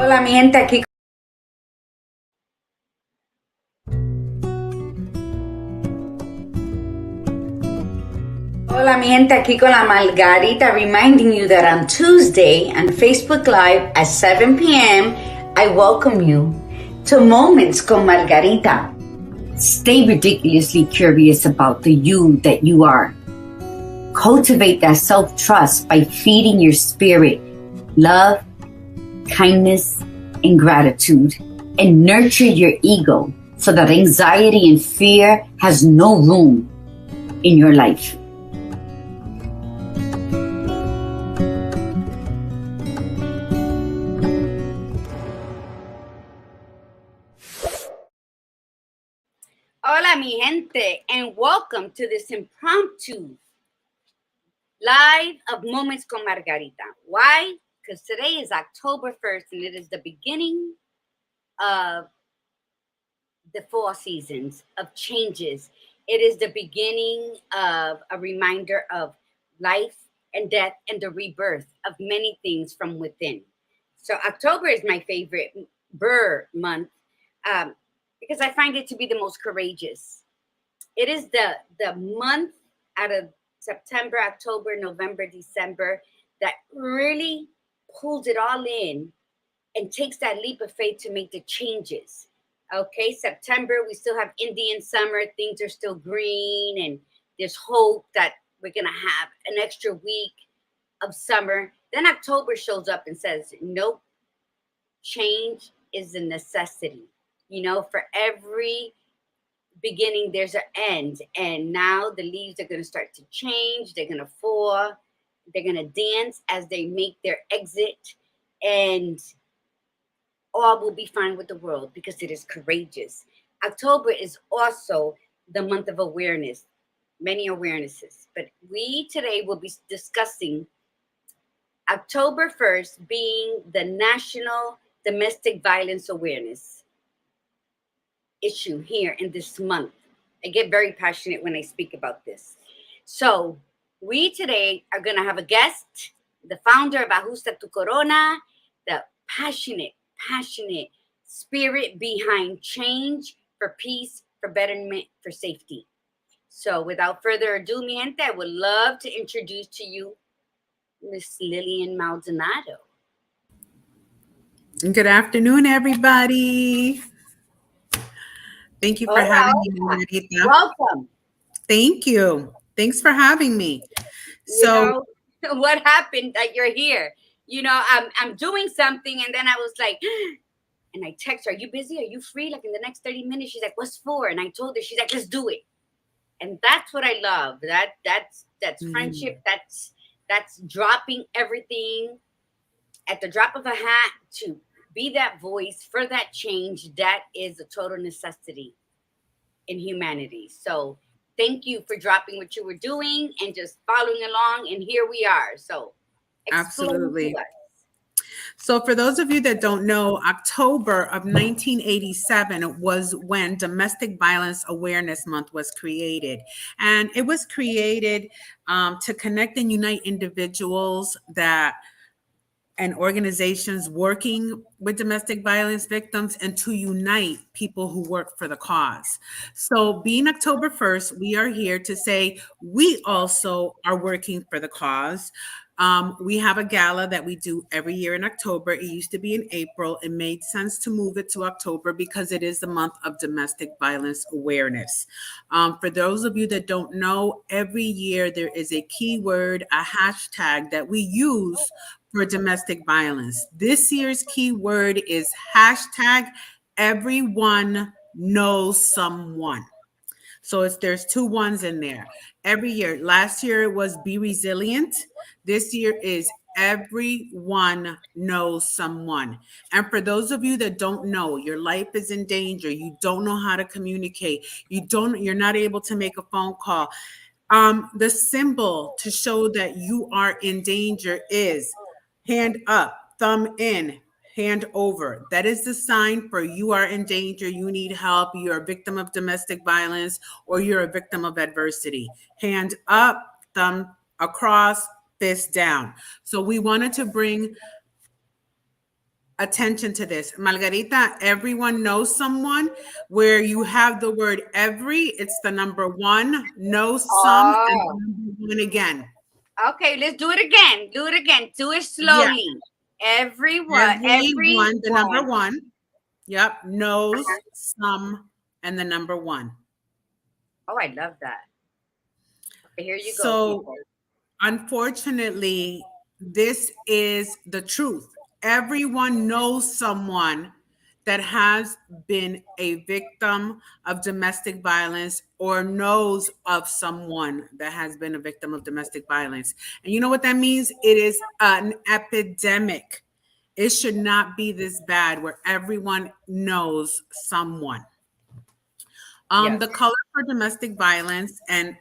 Hola, mi gente, aquí. Hola, mi gente, aquí con la Margarita, reminding you that on Tuesday on Facebook Live at 7 p.m., I welcome you to Moments con Margarita. Stay ridiculously curious about the you that you are. Cultivate that self-trust by feeding your spirit love, kindness, and gratitude, and nurture your ego so that anxiety and fear has no room in your life. Hola, mi gente, and welcome to this impromptu live of Moments con Margarita. Why? Because today is October 1st, and it is the beginning of the fall seasons, of changes. It is the beginning of a reminder of life and death and the rebirth of many things from within. So October is my favorite month because I find it to be the most courageous. It is the month out of September, October, November, December that really pulls it all in and takes that leap of faith to make the changes. Okay, September, we still have Indian summer, things are still green, and there's hope that we're gonna have an extra week of summer. Then October shows up and says, nope, change is a necessity. You know, for every beginning, there's an end. And now the leaves are going to start to change, they're going to fall, they're going to dance as they make their exit. And all will be fine with the world because it is courageous. October is also the month of awareness, many awarenesses. But we today will be discussing October 1st being the National Domestic Violence Awareness issue here in this month. I get very passionate when I speak about this. So, we today are going to have a guest, the founder of Ajusta tu Corona, the passionate spirit behind change for peace, for betterment, for safety. So, without further ado, mi gente, I would love to introduce to you Miss Lillian Maldonado. Good afternoon, everybody. Thank you for Hola, having me, hola. Margarita. Welcome. Thank you. Thanks for having me. You So, know what happened that you're here? You know, I'm doing something, and then I was like, and I text her, "Are you busy? Are you free? Like in the next 30 minutes?" She's like, "What's for?" And I told her, she's like, "Let's do it." And that's what I love. That's friendship. That's dropping everything at the drop of a hat to be that voice for that change. That is a total necessity in humanity. So thank you for dropping what you were doing and just following along. And here we are. So explain to absolutely. us. So, for those of you that don't know, October of 1987 was when Domestic Violence Awareness Month was created. And it was created to connect and unite individuals that and organizations working with domestic violence victims and to unite people who work for the cause. So, being October 1st, we are here to say we also are working for the cause. We have a gala that we do every year in October. It used to be in April. It made sense to move it to October because it is the month of domestic violence awareness. For those of you that don't know, every year there is a keyword, a hashtag that we use for domestic violence. This year's keyword is hashtag everyone knows someone. So there's two ones in there. Every year. Last year it was be resilient. This year is everyone knows someone. And for those of you that don't know, your life is in danger. You don't know how to communicate. You're not able to make a phone call. The symbol to show that you are in danger is hand up, thumb in, hand over. That is the sign for you are in danger, you need help, you're a victim of domestic violence, or you're a victim of adversity. Hand up, thumb across, fist down. So we wanted to bring attention to this. Margarita, everyone knows someone where you have the word every, it's the number one, know some, and the Oh, number one again. okay. Let's do it again. Do it again. Do it Yeah. slowly. Every what? Every Everyone, the number one. one. Yep. Knows Uh-huh. some and the number one. Oh, I love that. Okay, here you go, So people. unfortunately, this is the truth. Everyone knows someone that has been a victim of domestic violence or knows of someone that has been a victim of domestic violence. And you know what that means? It is an epidemic. It should not be this bad where everyone knows someone. Yes. The color for domestic violence and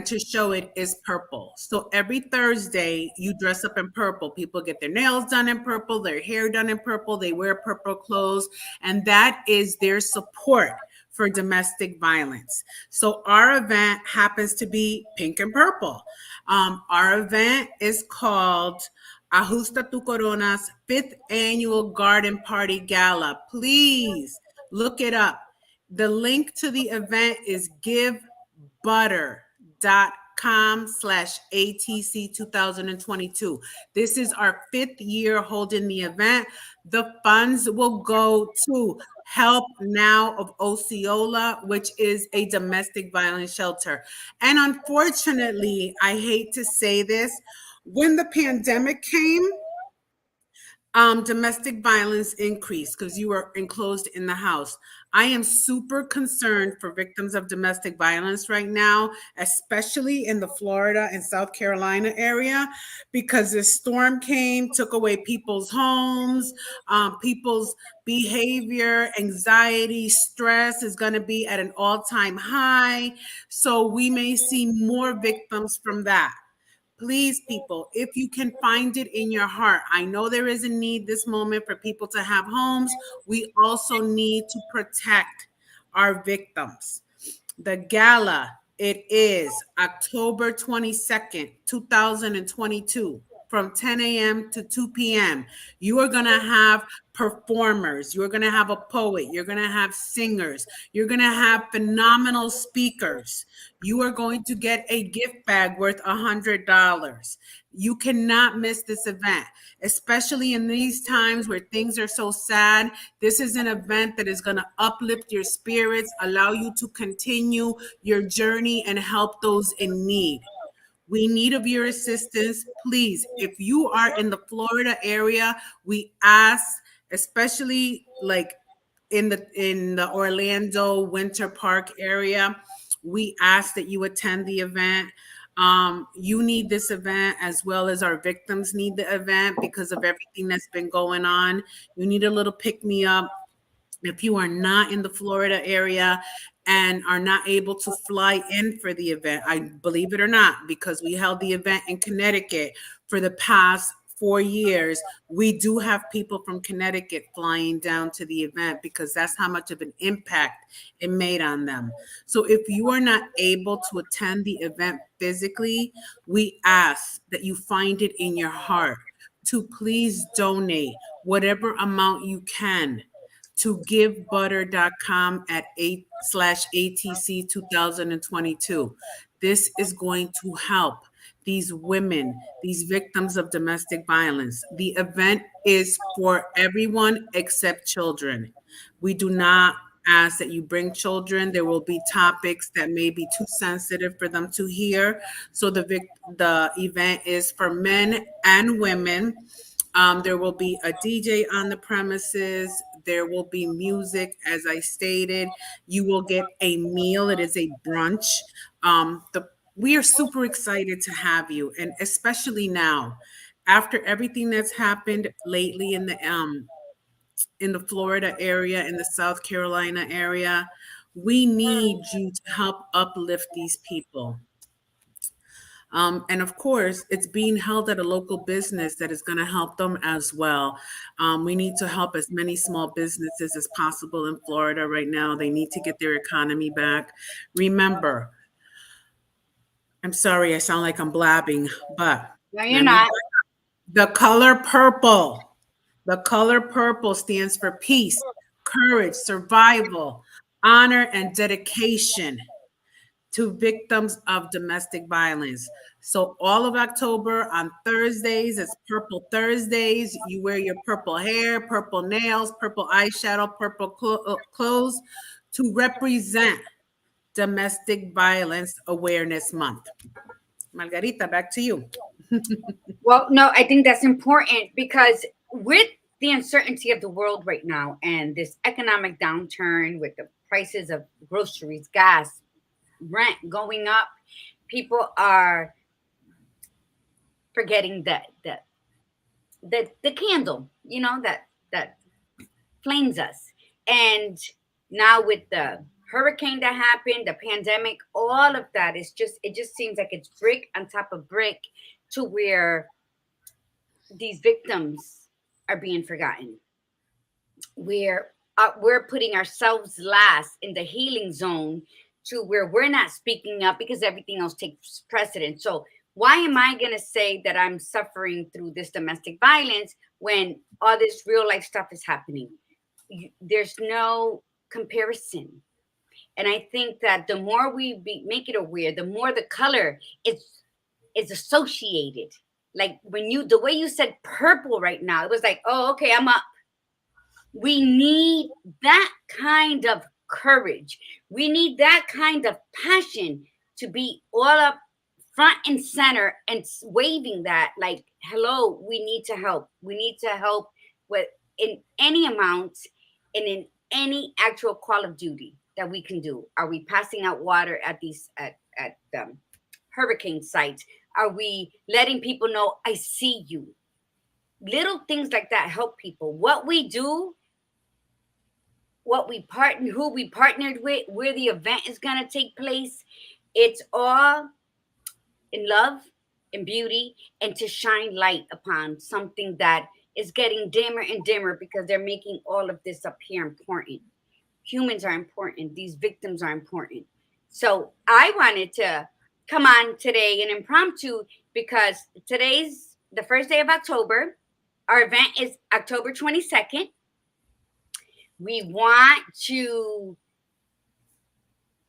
to show it is purple. So every Thursday you dress up in purple. People get their nails done in purple, their hair done in purple, they wear purple clothes, and that is their support for domestic violence. So our event happens to be pink and purple. Our event is called Ajusta tu Corona's fifth annual garden party gala. Please look it up. The link to the event is givebutter.com/ATC 2022. This is our fifth year holding the event. The funds will go to Help Now of Osceola, which is a domestic violence shelter. And unfortunately, I hate to say this, when the pandemic came, domestic violence increased because you were enclosed in the house. I am super concerned for victims of domestic violence right now, especially in the Florida and South Carolina area, because this storm came, took away people's homes, people's behavior, anxiety, stress is going to be at an all-time high. So we may see more victims from that. Please, people, if you can find it in your heart, I know there is a need this moment for people to have homes. We also need to protect our victims. The gala, it is October 22nd, 2022, from 10 a.m. to 2 p.m. You are going to have performers. You're going to have a poet. You're going to have singers. You're going to have phenomenal speakers. You are going to get a gift bag worth $100. You cannot miss this event, especially in these times where things are so sad. This is an event that is going to uplift your spirits, allow you to continue your journey, and help those in need. We need of your assistance. Please, if you are in the Florida area, we ask, especially like in the Orlando Winter Park area, we ask that you attend the event. You need this event as well as our victims need the event because of everything that's been going on. You need a little pick me up. If you are not in the Florida area and are not able to fly in for the event, I believe it or not, because we held the event in Connecticut for the past 4 years, we do have people from Connecticut flying down to the event because that's how much of an impact it made on them. So if you are not able to attend the event physically, we ask that you find it in your heart to please donate whatever amount you can to givebutter.com at 8/ATC 2022. This is going to help these women, these victims of domestic violence. The event is for everyone except children. We do not ask that you bring children. There will be topics that may be too sensitive for them to hear. So the event is for men and women. There will be a DJ on the premises. There will be music, as I stated. You will get a meal. It is a brunch. We are super excited to have you, and especially now, after everything that's happened lately in the Florida area, in the South Carolina area, we need you to help uplift these people. And of course, it's being held at a local business that is going to help them as well. We need to help as many small businesses as possible in Florida right now. They need to get their economy back. Remember, I'm sorry, I sound like I'm blabbing, but No, you're let me, not. the color purple. The color purple stands for peace, courage, survival, honor, and dedication to victims of domestic violence. So all of October on Thursdays, it's Purple Thursdays. You wear your purple hair, purple nails, purple eyeshadow, purple clothes to represent Domestic Violence Awareness Month. Margarita, back to you. Well, no, I think that's important because with the uncertainty of the world right now and this economic downturn with the prices of groceries, gas, rent going up, people are forgetting the candle, that flames us. And now with the hurricane that happened, the pandemic, all of that is just it just seems like it's brick on top of brick to where these victims are being forgotten. We're putting ourselves last in the healing zone to where we're not speaking up because everything else takes precedence. So why am I going to say that I'm suffering through this domestic violence when all this real life stuff is happening? There's no comparison. And I think that the more make it aware, the more the color is associated. Like the way you said purple right now, it was like, oh, okay, I'm up. We need that kind of courage. We need that kind of passion to be all up front and center and waving that like, hello, we need to help. We need to help with in any amount and in any actual call of duty that we can do. Are we passing out water at these at hurricane sites? Are we letting people know I see you? Little things like that help people. What we do, who we partnered with, where the event is going to take place, it's all in love and beauty and to shine light upon something that is getting dimmer and dimmer because they're making all of this up here important. Humans are important. These victims are important. So I wanted to come on today an impromptu because today's the first day of October. Our event is October 22nd. We want to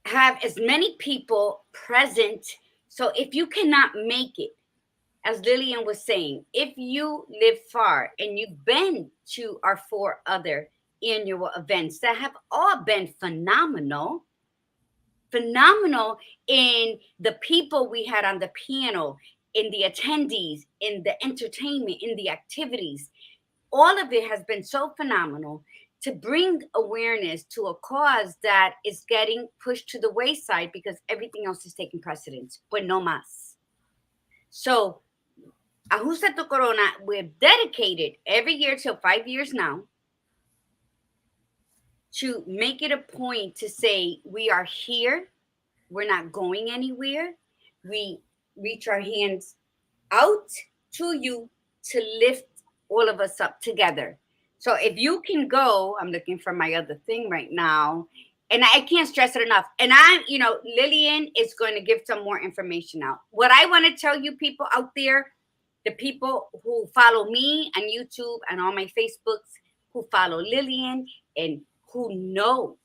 have as many people present. So if you cannot make it, as Lillian was saying, if you live far and you've been to our 4 other annual events that have all been phenomenal in the people we had on the piano, in the attendees, in the entertainment, in the activities, all of it has been so phenomenal to bring awareness to a cause that is getting pushed to the wayside because everything else is taking precedence. Pues no más. So, Ajusta tu Corona, we're dedicated every year till 5 years now to make it a point to say we are here. We're not going anywhere. We reach our hands out to you to lift all of us up together. So if you can go, I'm looking for my other thing right now, and I can't stress it enough. And Lillian is going to give some more information out. What I want to tell you people out there, the people who follow me on YouTube and on my Facebooks, who follow Lillian and who know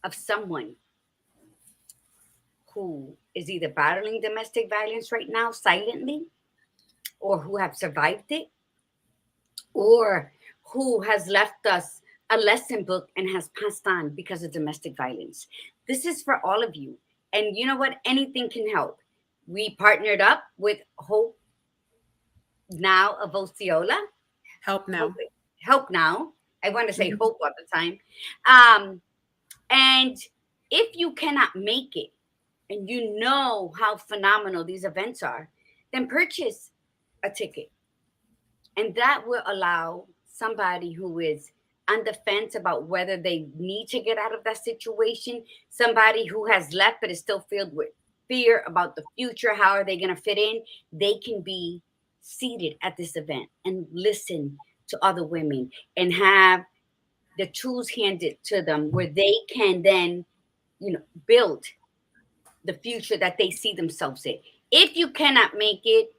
of someone who is either battling domestic violence right now silently, or who have survived it, or who has left us a lesson book and has passed on because of domestic violence. This is for all of you. And you know what? Anything can help. We partnered up with Hope Now of Osceola. Help Now. Help Now. I want to say hope all the time. And if you cannot make it and you know how phenomenal these events are, then purchase a ticket. And that will allow somebody who is on the fence about whether they need to get out of that situation, somebody who has left but is still filled with fear about the future, how are they going to fit in, they can be seated at this event and listen to other women and have the tools handed to them where they can then, build the future that they see themselves in. If you cannot make it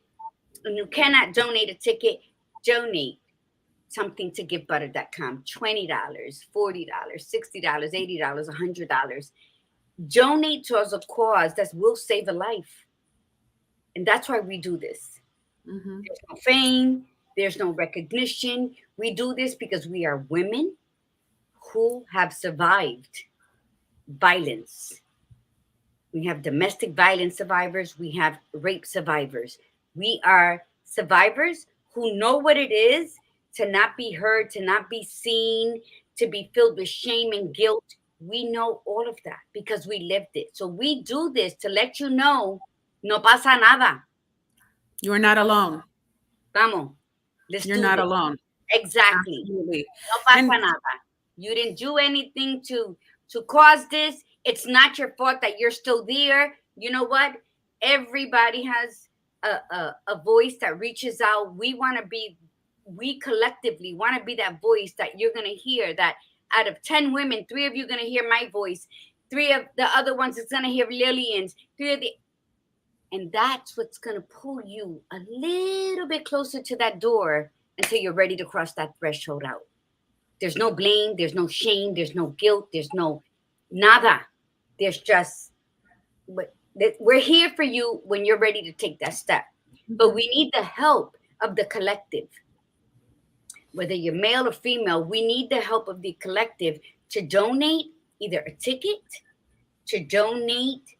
and you cannot donate a ticket, donate something to givebutter.com. $20, $40, $60, $80, $100. Donate towards a cause that will save a life. And that's why we do this. Mm-hmm. There's no fame, there's no recognition. We do this because we are women who have survived violence. We have domestic violence survivors, we have rape survivors. We are survivors who know what it is to not be heard, to not be seen, to be filled with shame and guilt. We know all of that because we lived it. So we do this to let you know no pasa nada. You are not alone. Vamos, let's You're do not this. alone. Exactly. Absolutely. No pasa And nada. You didn't do anything to cause this. It's not your fault that you're still there. You know what? Everybody has a voice that reaches out. We collectively want to be that voice that you're gonna hear. That out of 10 women, 3 of you are gonna hear my voice. 3 of the other ones is gonna hear Lillian's. 3 of the and that's what's gonna pull you a little bit closer to that door until you're ready to cross that threshold out. There's no blame, there's no shame, there's no guilt, there's no nada. There's just, but we're here for you when you're ready to take that step. But we need the help of the collective. Whether you're male or female, we need the help of the collective to donate either a ticket, to donate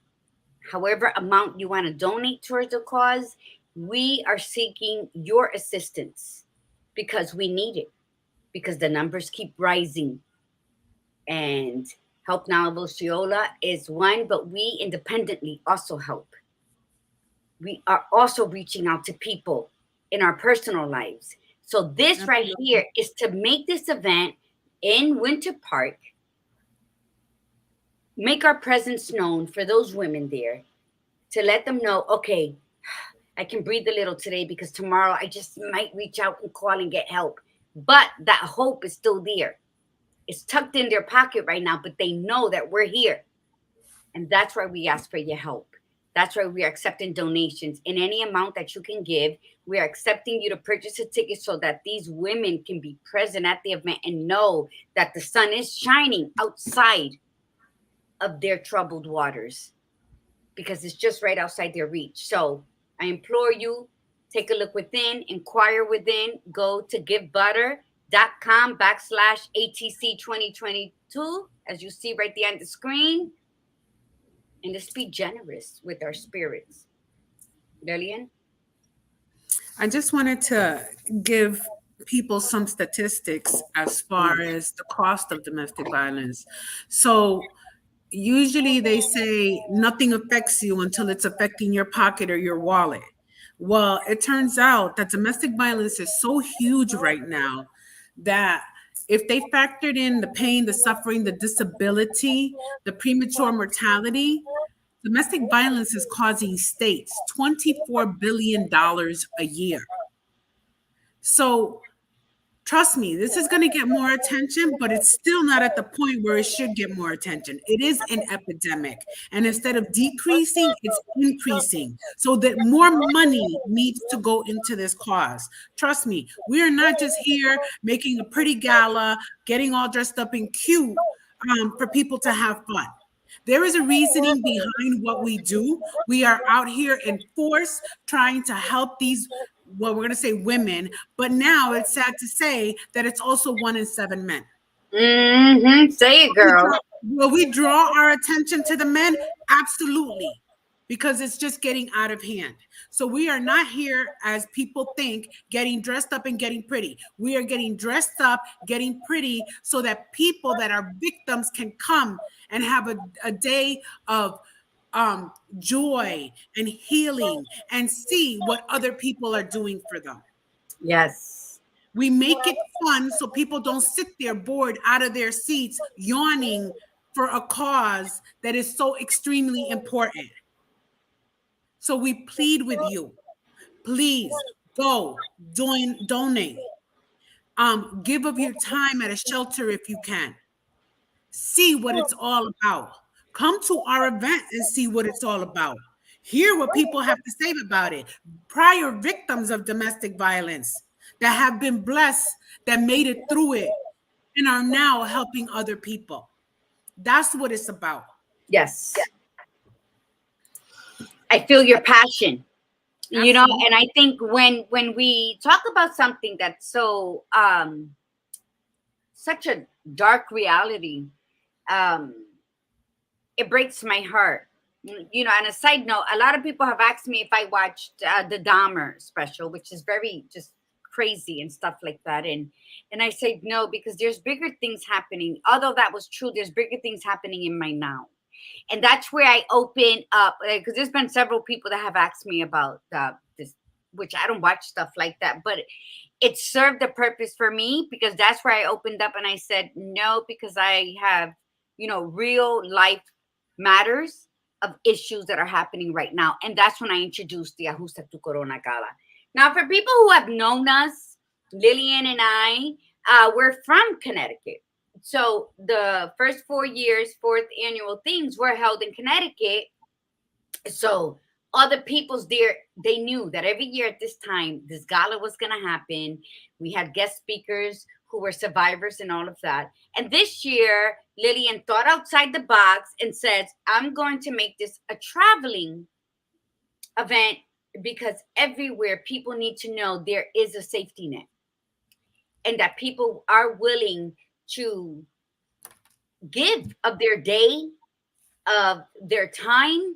however amount you want to donate towards the cause. We are seeking your assistance because we need it, because the numbers keep rising. And Help Now of Osceola is one, but we independently also help. We are also reaching out to people in our personal lives. So this right absolutely. here is to make this event in Winter Park, make our presence known for those women there, to let them know, okay, I can breathe a little today because tomorrow I just might reach out and call and get help. But that hope is still there. It's tucked in their pocket right now, but they know that we're here. And that's why we ask for your help. That's why we are accepting donations in any amount that you can give. We are accepting you to purchase a ticket so that these women can be present at the event and know that the sun is shining outside of their troubled waters because it's just right outside their reach. So I implore you, take a look within, inquire within, go to givebutter.com/ATC 2022, as you see right there on the screen. And let's be generous with our spirits. Lillian? I just wanted to give people some statistics as far as the cost of domestic violence. So usually they say nothing affects you until it's affecting your pocket or your wallet. Well, it turns out that domestic violence is so huge right now that if they factored in the pain, the suffering, the disability, the premature mortality, domestic violence is causing states $24 billion a year. So trust me, this is going to get more attention, but it's still not at the point where it should get more attention. It is an epidemic. And instead of decreasing, it's increasing so that more money needs to go into this cause. Trust me, we are not just here making a pretty gala, getting all dressed up and cute for people to have fun. There is a reasoning behind what we do. We are out here in force trying to help these, well, we're going to say women, but now it's sad to say that it's also 1 in 7 men. Mm-hmm. Say it, girl. Will we draw our attention to the men? Absolutely, because it's just getting out of hand. So we are not here, as people think, getting dressed up and getting pretty. We are getting dressed up, getting pretty, so that people that are victims can come and have a day of joy and healing and see what other people are doing for them. Yes. We make it fun so people don't sit there bored out of their seats, yawning for a cause that is so extremely important. So we plead with you, please go donate. Give of your time at a shelter if you can. See what it's all about. Come to our event and see what it's all about. Hear what people have to say about it. Prior victims of domestic violence. that have been blessed, that made it through it, and are now helping other people. That's what it's about. Yes. I feel your passion. Absolutely. And I think when we talk about something that's so such a dark reality, um it breaks my heart. And a side note, a lot of people have asked me if I watched the Dahmer special, which is very just crazy and stuff like that. And I said no, because there's bigger things happening. Although that was true, there's bigger things happening in my now. And that's where I open up, because there's been several people that have asked me about this, which I don't watch stuff like that, but it served a purpose for me, because that's where I opened up and I said no, because I have, real life matters of issues that are happening right now. And that's when I introduced the Ajusta tu Corona Gala. Now, for people who have known us, Lillian and I, we're from Connecticut. So the first 4 years, fourth annual things were held in Connecticut. So other people's there, they knew that every year at this time this gala was going to happen. We had guest speakers who were survivors and all of that. And this year Lillian thought outside the box and said, I'm going to make this a traveling event, because everywhere people need to know there is a safety net, and that people are willing to give of their day, of their time,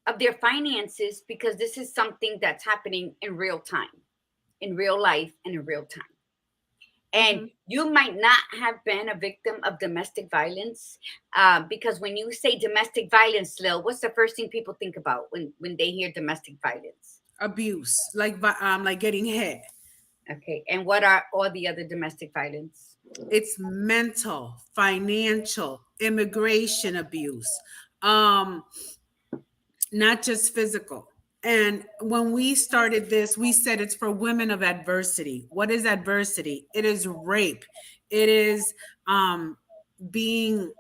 of their finances, because this is something that's happening in real time, in real life, and in real time. And Mhm. you might not have been a victim of domestic violence, because when you say domestic violence, Lil, what's the first thing people think about when they hear domestic violence? Abuse, like getting hit. Okay, and what are all the other domestic violence? It's mental, financial, immigration abuse, um, not just physical. And when we started this, we said it's for women of adversity. What is adversity? It is rape. It is being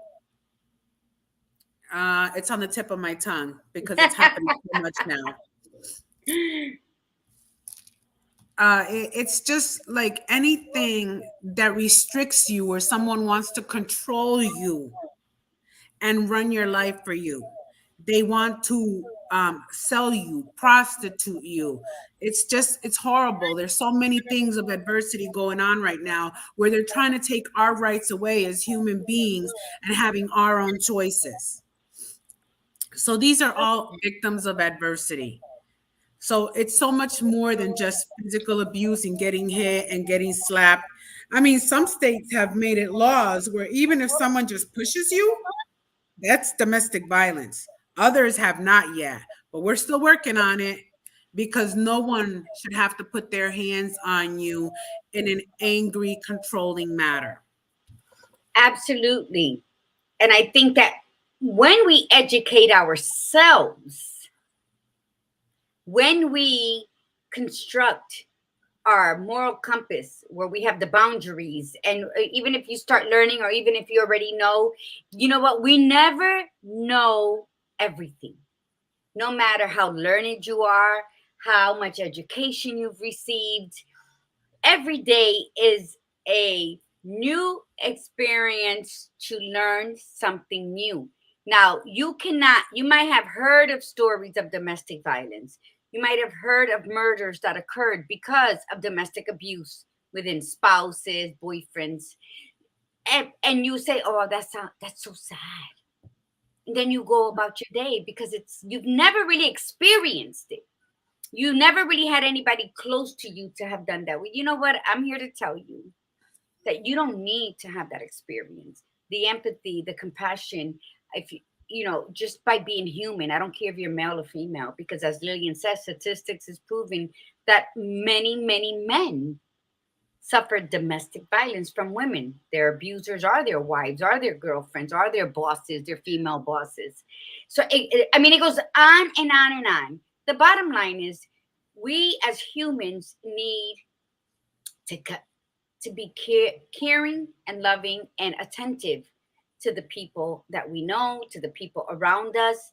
it's on the tip of my tongue because it's happening so much now. It's just like anything that restricts you or someone wants to control you and run your life for you. They want to sell you, prostitute you. It's horrible. There's so many things of adversity going on right now where they're trying to take our rights away as human beings and having our own choices. So these are all victims of adversity. So it's so much more than just physical abuse and getting hit and getting slapped. I mean, some states have made it laws where even if someone just pushes you, that's domestic violence. Others have not yet, but we're still working on it because no one should have to put their hands on you in an angry, controlling manner. Absolutely. And I think that when we educate ourselves, when we construct our moral compass, where we have the boundaries, and even if you start learning, or even if you already know, you know what, we never know everything. No matter how learned you are, how much education you've received, every day is a new experience to learn something new. Now, you might have heard of stories of domestic violence. You might have heard of murders that occurred because of domestic abuse within spouses, boyfriends. And you say, oh, that's so sad. And then you go about your day, because you've never really experienced it. You never really had anybody close to you to have done that. Well, you know what? I'm here to tell you that you don't need to have that experience. The empathy, the compassion, if just by being human. I don't care if you're male or female, because as Lillian says, statistics is proving that many, many men suffered domestic violence from women. Their abusers are their wives, are their girlfriends, are their bosses, their female bosses. So, I mean, it goes on and on and on. The bottom line is, we as humans need to be caring and loving and attentive to the people that we know, to the people around us.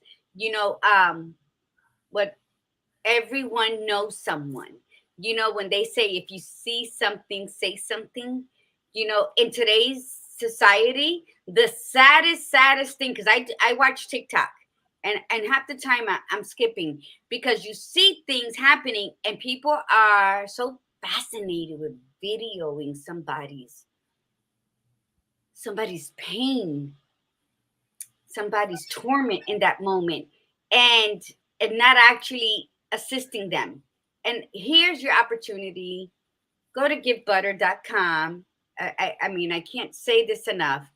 But everyone knows someone. When they say if you see something, say something. In today's society, the saddest thing, because I watch TikTok, and half the time I'm skipping, because you see things happening and people are so fascinated with videoing somebody's pain, somebody's torment in that moment, and not actually assisting them. And here's your opportunity. Go to givebutter.com. I mean, I can't say this enough.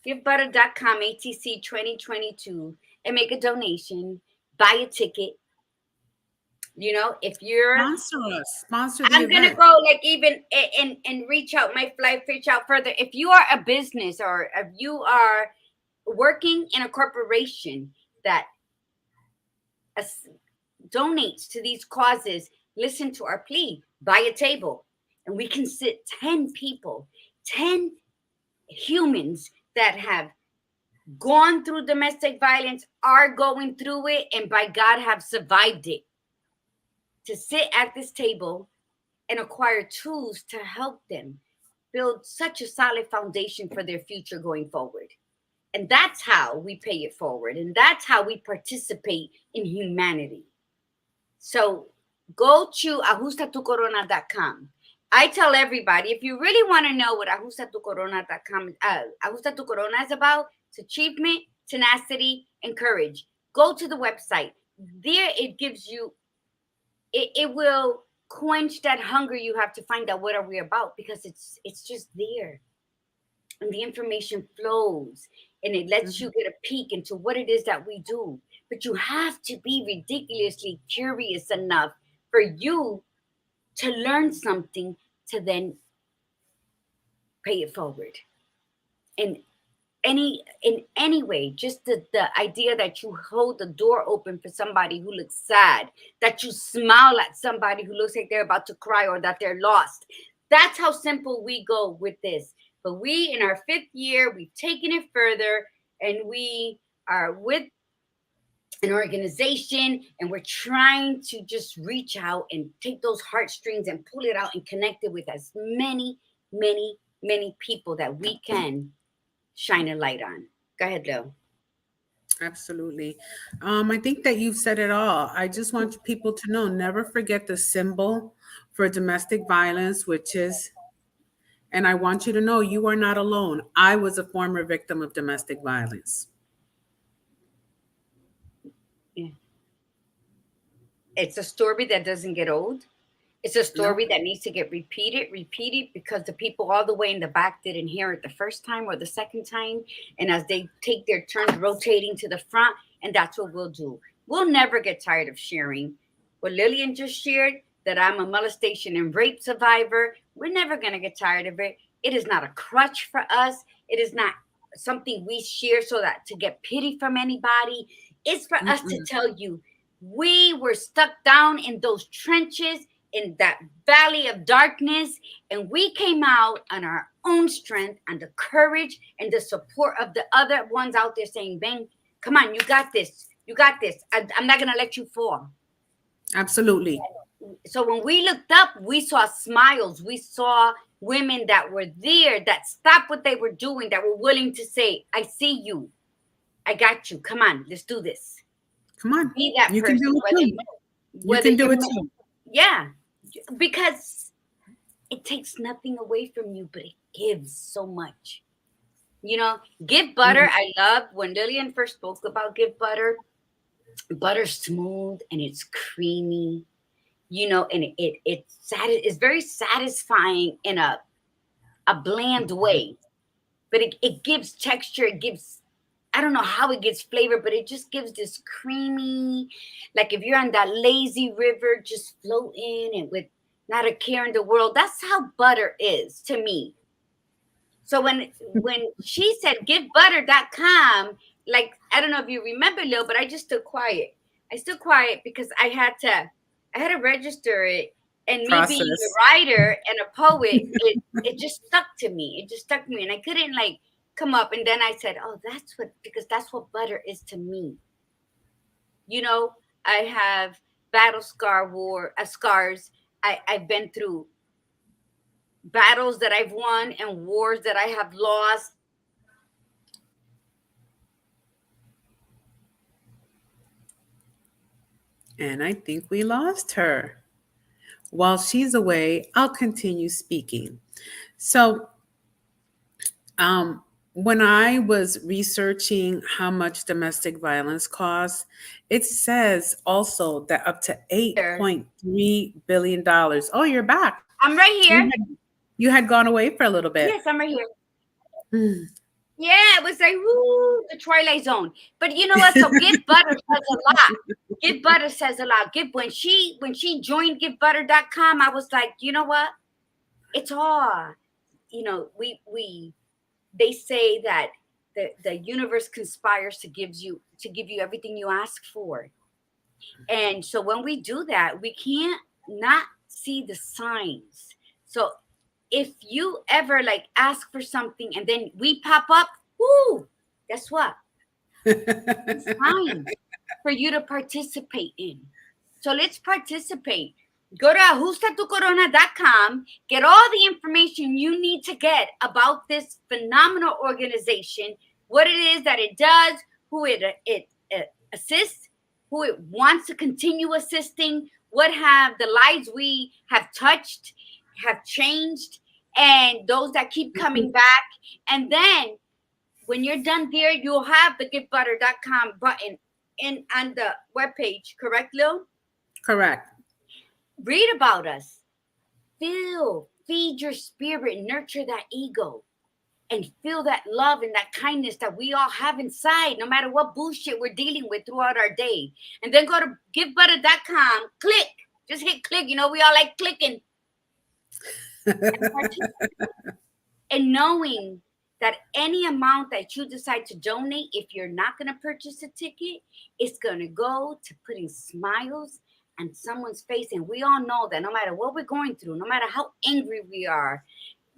Givebutter.com, ATC 2022, and make a donation, buy a ticket. If you're, Sponsor us. Sponsor the I'm gonna event. go like even and reach out, my flight, reach out further. If you are a business, or if you are working in a corporation that as- donates to these causes, listen to our plea, buy a table, and we can sit 10 people, 10 humans that have gone through domestic violence, are going through it, and by God have survived it, to sit at this table and acquire tools to help them build such a solid foundation for their future going forward. And that's how we pay it forward. And that's how we participate in humanity. So go to ajustatucorona.com. I tell everybody, if you really want to know what ajustatucorona.com, Ajusta Tu Corona is about, it's achievement, tenacity, and courage. Go to the website. There it gives you, it will quench that hunger you have to find out what are we about, because it's just there. And the information flows, and it lets you get a peek into what it is that we do. But you have to be ridiculously curious enough for you to learn something, to then pay it forward. And in any way, just the idea that you hold the door open for somebody who looks sad, that you smile at somebody who looks like they're about to cry or that they're lost. That's how simple we go with this. But we, in our 5th year, we've taken it further, and we are with an organization, and we're trying to just reach out and take those heartstrings and pull it out and connect it with as many people that we can shine a light on. Go ahead, Lil. Absolutely. I think that you've said it all. I just want people to know, never forget the symbol for domestic violence, which is, and I want you to know you are not alone. I was a former victim of domestic violence. Yeah. It's a story that doesn't get old. It's a No. story that needs to get repeated, because the people all the way in the back didn't hear it the first time or the second time. And as they take their turns rotating to the front, and that's what we'll do. We'll never get tired of sharing what Lillian just shared, that I'm a molestation and rape survivor. We're never going to get tired of it. It is not a crutch for us. It is not something we share so that to get pity from anybody. It's for us to Mm-mm. tell you we were stuck down in those trenches, in that valley of darkness, and we came out on our own strength and the courage and the support of the other ones out there saying, "Ben, come on, you got this. You got this. I'm not gonna let you fall." Absolutely. So when we looked up, we saw smiles. We saw women that were there, that stopped what they were doing, that were willing to say, "I see you. I got you. Come on, let's do this." Come on. Be that You can person, do it too. You whether can do you're, it too. yeah, because it takes nothing away from you, but it gives so much. Give butter. Mhm. I love when Lillian first spoke about give butter. Butter's smooth and it's creamy, and it's very satisfying in a bland way. But it gives texture. It gives, I don't know how it gives flavor, but it just gives this creamy, like if you're on that lazy river, just floating and with not a care in the world. That's how butter is to me. So when she said givebutter.com, like I don't know if you remember, Lil, but I just stood quiet. I stood quiet because I had to register it, and me being a Process. writer and a poet, it just stuck to me. It just stuck to me, and I couldn't like come up. And then I said, "Oh, because that's what butter is to me." You know, I have battle scars I've been through battles that I've won and wars that I have lost. And I think we lost her. While she's away, I'll continue speaking. So, um, when I was researching how much domestic violence costs, it says also that up to Here, $8.3 billion. Oh, you're back. I'm right here. You had gone away for a little bit. Yes, I'm right here. Hmm. Yeah, it was like woo, the Twilight Zone. But you know what? So Give Butter says a lot. Give Butter says a lot. Give when she joined GiveButter.com, I was like, you know what? It's all, we they say that the universe conspires to give you everything you ask for. And so when we do that, we can't not see the signs. So if you ever like ask for something and then we pop up, whoo, guess what? It's signs for you to participate in. So let's participate. Go to ajustatucorona.com, get all the information you need to get about this phenomenal organization, what it is that it does, who it assists, who it wants to continue assisting, what have the lives we have touched, have changed, and those that keep coming back. And then when you're done there, you'll have the givebutter.com button in on the webpage, correct, Lil? Correct. Read about us. Feed your spirit, nurture that ego, and feel that love and that kindness that we all have inside, no matter what bullshit we're dealing with throughout our day. And then go to givebutter.com, click. Just hit click. You know, we all like clicking. And knowing that any amount that you decide to donate, if you're not going to purchase a ticket, it's going to go to putting smiles on someone's face. And we all know that no matter what we're going through, no matter how angry we are,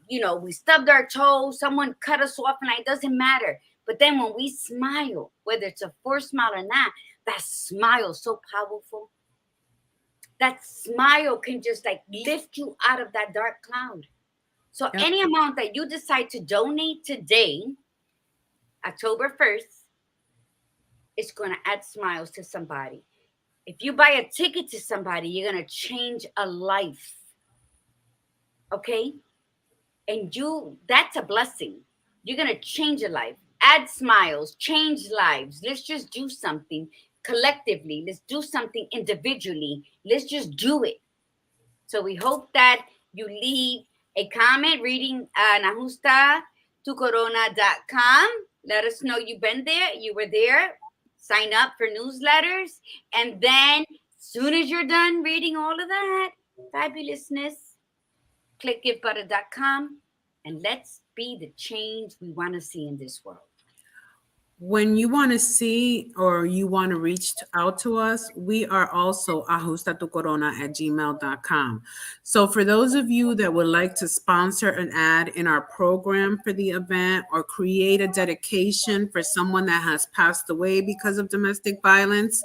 we stubbed our toe, someone cut us off, and it doesn't matter. But then when we smile, whether it's a forced smile or not, that smile is so powerful. That smile can just like lift you out of that dark cloud. So Yep. any amount that you decide to donate today, October 1st, is going to add smiles to somebody. If you buy a ticket to somebody, you're going to change a life. Okay? And that's a blessing. You're going to change a life. Add smiles, change lives. Let's just do something collectively. Let's do something individually. Let's just do it. So we hope that you leave a comment reading ajustatucorona.com. Let us know you've been there, you were there. Sign up for newsletters. And then as soon as you're done reading all of that fabulousness, click givebutter.com and let's be the change we want to see in this world. When you want to see or you want to reach out to us, we are also ajustatucorona@gmail.com. So for those of you that would like to sponsor an ad in our program for the event or create a dedication for someone that has passed away because of domestic violence,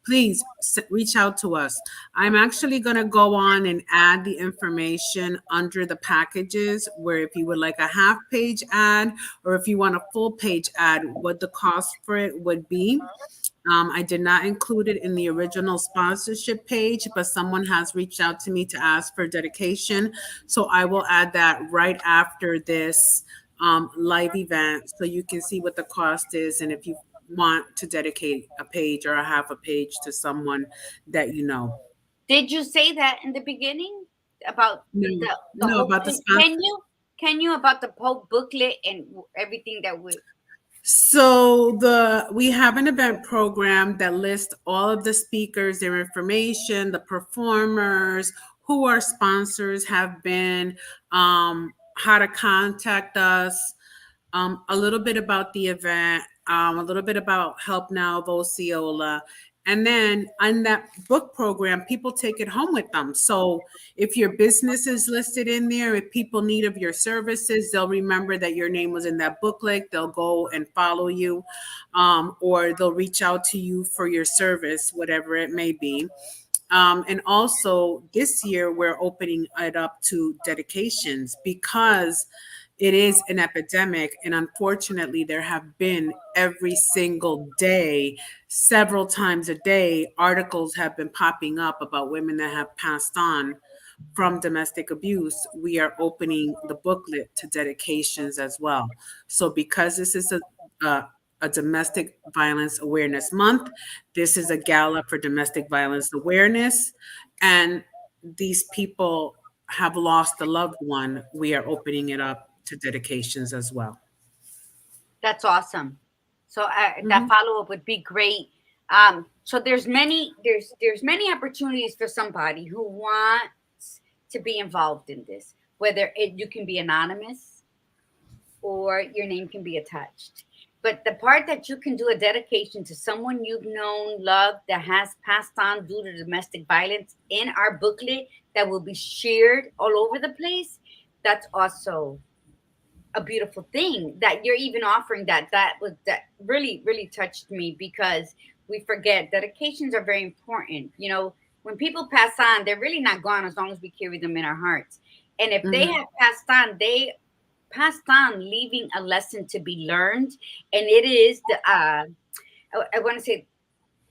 please reach out to us. I'm actually going to go on and add the information under the packages where if you would like a half page ad or if you want a full page ad, what the cost for it would be. I did not include it in the original sponsorship page, but someone has reached out to me to ask for dedication. So I will add that right after this live event so you can see what the cost is and if you want to dedicate a page or a half a page to someone that you know. Did you say that in the beginning about No, the no, whole about the thing? sponsor. Can you about the whole booklet and everything that we So we have an event program that lists all of the speakers, their information, the performers, who our sponsors have been, how to contact us, a little bit about the event, a little bit about Help Now of Osceola. And then on that book program, people take it home with them. So if your business is listed in there, if people need of your services, they'll remember that your name was in that booklet. They'll go and follow you, or they'll reach out to you for your service, whatever it may be. And also this year, we're opening it up to dedications because it is an epidemic. And unfortunately, there have been every single day, several times a day, articles have been popping up about women that have passed on from domestic abuse. We are opening the booklet to dedications as well. So because this is a domestic violence awareness month, this is a gala for domestic violence awareness. And these people have lost a loved one. We are opening it up to dedications as well. That's awesome. So that Mhm. follow up would be great. So there's many opportunities for somebody who wants to be involved in this. Whether you can be anonymous or your name can be attached. But the part that you can do a dedication to someone you've known, loved, that has passed on due to domestic violence in our booklet that will be shared all over the place, that's also a beautiful thing that you're even offering that. That really touched me because we forget dedications are very important. When people pass on, they're really not gone as long as we carry them in our hearts. And if they Mhm. have passed on, they passed on leaving a lesson to be learned. And it is the I want to say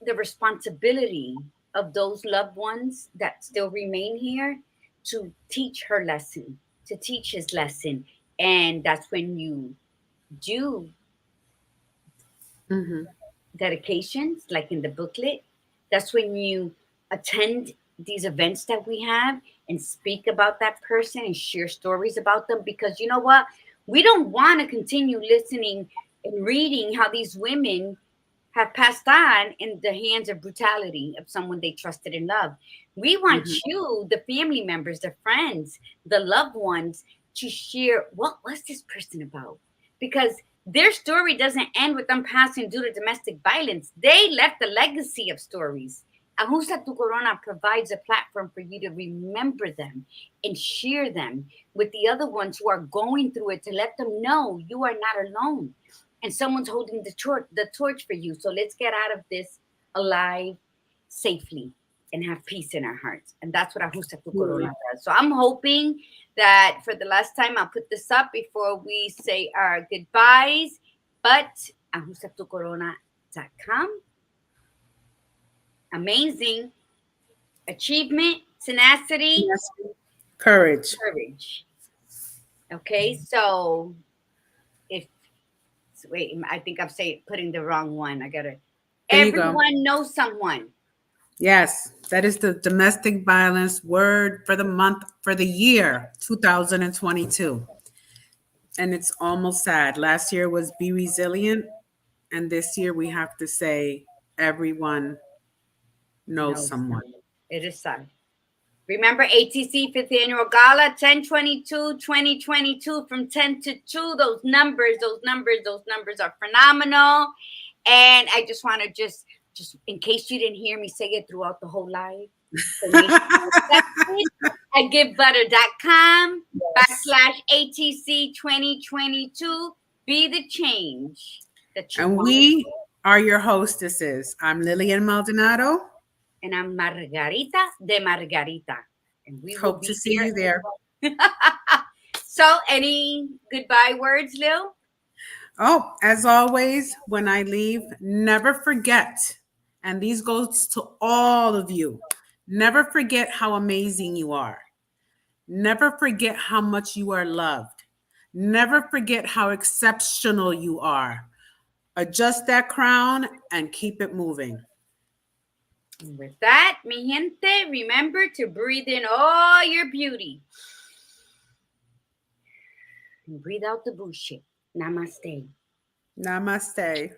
the responsibility of those loved ones that still remain here to teach her lesson, to teach his lesson. And that's when you do Mhm. dedications, like in the booklet. That's when you attend these events that we have and speak about that person and share stories about them. Because you know what? We don't want to continue listening and reading how these women have passed on in the hands of brutality of someone they trusted and loved. We want Mhm. you, the family members, the friends, the loved ones, to share what was this person about. Because their story doesn't end with them passing due to domestic violence. They left a legacy of stories. Ajusta Tu Corona provides a platform for you to remember them and share them with the other ones who are going through it, to let them know you are not alone and someone's holding the torch for you. So let's get out of this alive, safely, and have peace in our hearts. And that's what Ajusta Tu Corona Absolutely. does. So I'm hoping that for the last time I'll put this up before we say our goodbyes. But ajustatucorona.com. Amazing achievement, tenacity, Yes. Courage. courage. Okay, so if wait, I think I'm saying putting the wrong one. I gotta. There you go. Everyone knows someone. Yes, that is the domestic violence word for the month for the year 2022. And it's almost sad. Last year was be resilient, and this year we have to say everyone knows Knows someone. someone. It is sad. Remember ATC 5th Annual Gala, 10/22/2022 from 10 to 2. Those numbers are phenomenal. And I just want to just in case you didn't hear me say it throughout the whole live, information is accepted at givebutter.com Yes. backslash ATC 2022. Be the change that you And want. we are your hostesses. I'm Lillian Maldonado. And I'm Margarita de Margarita. And we will Hope to be see here. you there. So, any goodbye words, Lil? Oh, as always, when I leave, never forget, and these goes to all of you, never forget how amazing you are. Never forget how much you are loved. Never forget how exceptional you are. Adjust that crown and keep it moving. And with that, mi gente, remember to breathe in all your beauty and breathe out the bullshit. Namaste. Namaste.